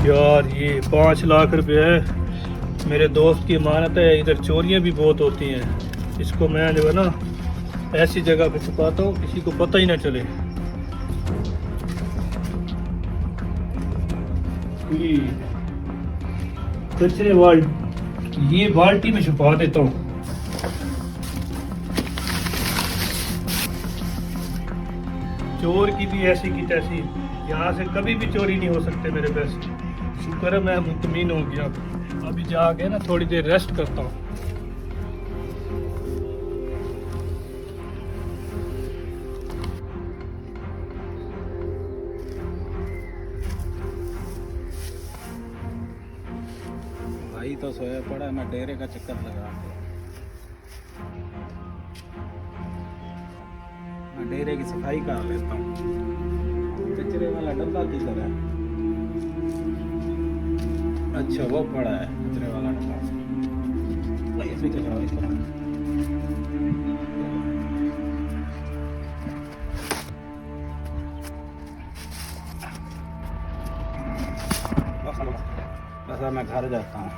यार ये 5 लाख रुपए है, मेरे दोस्त की अमानत है। इधर चोरियां भी बहुत होती हैं। इसको मैं जो है ना ऐसी जगह पे छुपाता हूँ किसी को पता ही ना चले। ये कचरे ये बाल्टी में छुपा देता हूँ। चोर की भी ऐसी की तैसी, यहाँ से कभी भी चोरी नहीं हो सकते मेरे पैसे। शुक्र है मैं मुतमीन हो गया। अभी जाके ना थोड़ी देर रेस्ट करता हूँ। भाई तो सोया पड़ा है, मैं डेरे का चक्कर लगा के मैं डेरे की सफाई कर लेता हूँ। कचरे वाला डब्बा किधर है? अच्छा वो पड़ा है कचरे वाला डब्बा। इसमें क्या है इसका? बस अब मैं घर जाता हूँ।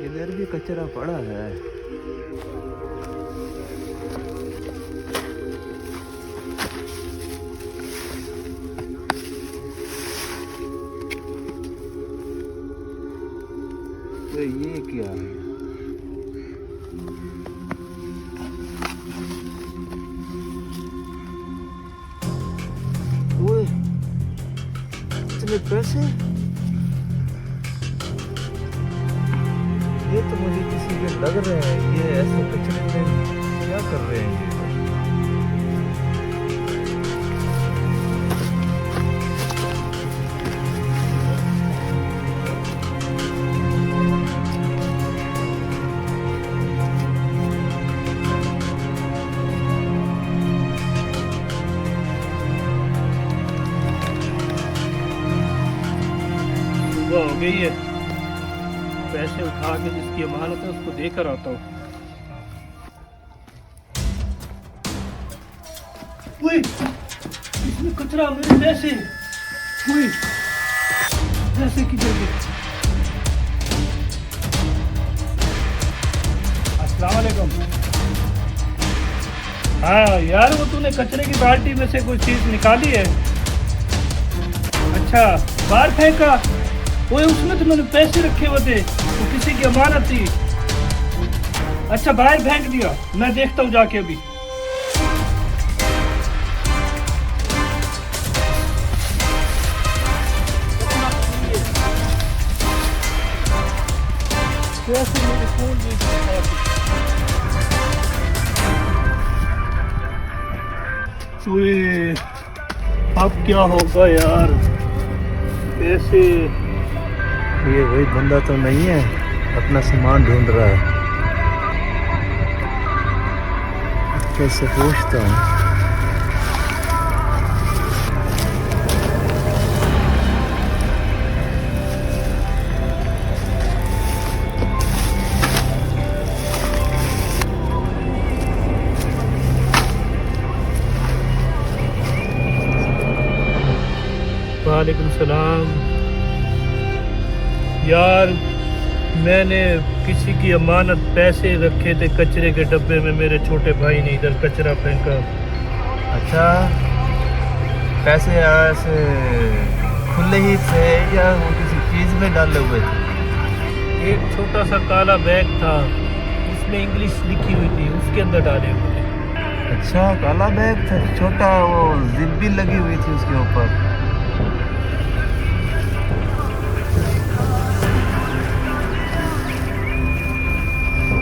इधर भी कचरा पड़ा है। तो ये क्या है? ओए, इतने पैसे? ये तो मुझे किसी के लग रहे हैं। ये ऐसे कचरे में क्या कर रहे हैं ये? सुबह हो गई है, पैसे उठा के जिसकी अमानत है उसको देकर आता हूँ। इसमें कचरा, मेरे पैसे। पैसे किधर गए? अस्सलाम वालेकुम। हाँ यार, वो तूने कचरे की बाल्टी में से कोई चीज निकाली है? अच्छा, बाहर फेंका? वो उसमें तो मैंने पैसे रखे हुए थे, वो किसी की अमानत थी। अच्छा, बाहर फेंक दिया? मैं देखता हूँ जाके अभी। कैसे मेरे फोन अब क्या होगा यार? कैसे? ये वही बंदा तो नहीं है, अपना सामान ढूंढ रहा है। कैसे पूछता हूँ। वालेकुम सलाम। यार, मैंने किसी की अमानत पैसे रखे थे कचरे के डब्बे में। मेरे छोटे भाई ने इधर कचरा फेंका। अच्छा, पैसे ऐसे खुले ही थे या वो किसी चीज़ में डाले हुए थे? एक छोटा सा काला बैग था, उसमें इंग्लिश लिखी हुई थी, उसके अंदर डाले हुए थे। अच्छा, काला बैग था, छोटा वो जिप भी लगी हुई थी उसके ऊपर।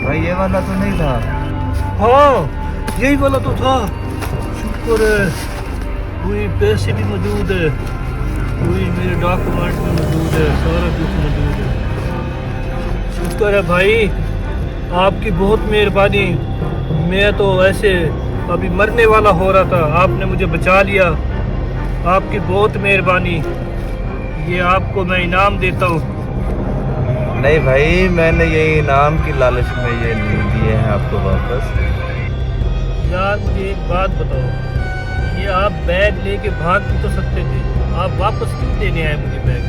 भाई ये वाला तो नहीं था? हाँ, यही वाला तो था। शुक्र है, कोई पैसे भी मौजूद है, कोई मेरे डॉक्यूमेंट भी मौजूद है, सारा कुछ मौजूद है। शुक्र है भाई, आपकी बहुत मेहरबानी। मैं तो ऐसे अभी मरने वाला हो रहा था, आपने मुझे बचा लिया। आपकी बहुत मेहरबानी। ये आपको मैं इनाम देता हूँ। नहीं भाई, मैंने ये इनाम की लालच में ये नहीं दिए हैं आपको वापस। यार मुझे एक बात बताओ, ये आप बैग लेके भाग भी तो सकते थे, आप वापस क्यों देने आए मुझे बैग?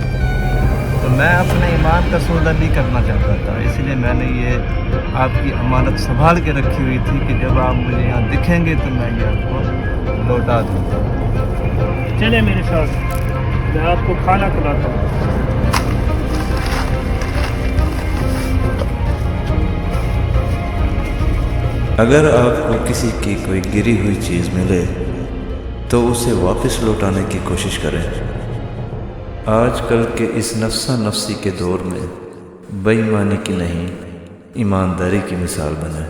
तो मैं अपने ईमान का सौदा नहीं करना चाहता था, इसलिए मैंने ये आपकी अमानत संभाल के रखी हुई थी कि जब आप मुझे यहाँ दिखेंगे तो मैं ये आपको लौटा दूँगा। चले मेरे साथ, मैं आपको खाना खिलाता हूँ। अगर आपको किसी की कोई गिरी हुई चीज़ मिले तो उसे वापस लौटाने की कोशिश करें। आजकल के इस नफ्सा नफ्सी के दौर में बेईमानी की नहीं, ईमानदारी की मिसाल बने।